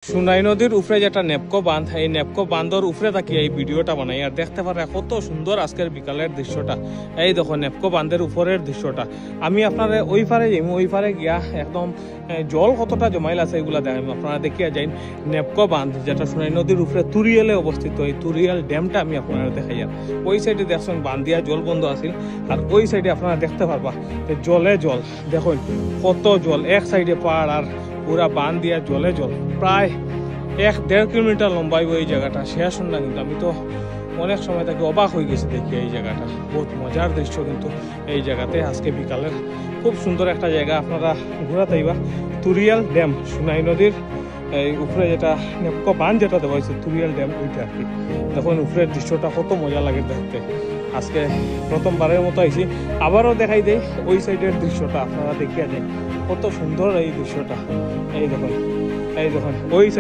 সুনাই নদীর উপরে যেটা নেপকো বাঁধ, এই নেপকো বাঁধর উপরে থাকি এই ভিডিওটা বানাই আর দেখতে পারে কত সুন্দর আজকের বিকালের দৃশ্যটা। এই দেখো নেপকো বাঁধের উপরের দৃশ্যটা। আমি আপনারা ওই পারে যাই, ওই পারে গিয়া একদম জল কতটা জমাইল আছে এগুলা দেখাম, আপনারা দেখিয়া যাই। নেপকো বাঁধ যেটা সুনাই নদীর উপরে তুরিয়ালে অবস্থিত, এই তুরিয়াল ড্যামটা আমি আপনারা দেখাই। আর ওই সাইডে দেখছেন বান্ধিয়া জল বন্ধ আছিল, আর ওই সাইডে আপনারা দেখতে পারবা জলে জল। দেখুন কত জল, এক সাইডে পাহাড় আর পুরা বান দিয়া জলে জল। প্রায় 1-1.5 কিলোমিটার লম্বাই এই জায়গাটা, শেষ না। কিন্তু আমি তো অনেক সময় থেকে অবাক হয়ে গেছি দেখি এই জায়গাটা। বহুত মজার দৃশ্য কিন্তু এই জায়গাতে আজকে বিকালের। খুব সুন্দর একটা জায়গা, আপনারা ঘোরাতে আইবা। তুরিয়াল ড্যাম, সুনাই নদীর এই উপরে যেটা নেপকো বাঁধ যেটা দেওয়া হয়েছে তুরিয়াল ড্যাম, ওইটা আর কি। দেখুন উপরের দৃশ্যটা কত মজা লাগে দেখতে। আজকে প্রথমবারের মতো আইছি, আবারও দেখাই দেয় ওই সাইডের দৃশ্যটা, আপনারা দেখিয়া যায় কত সুন্দর এই দৃশ্যটা। এই দেখুন ওই সাইড।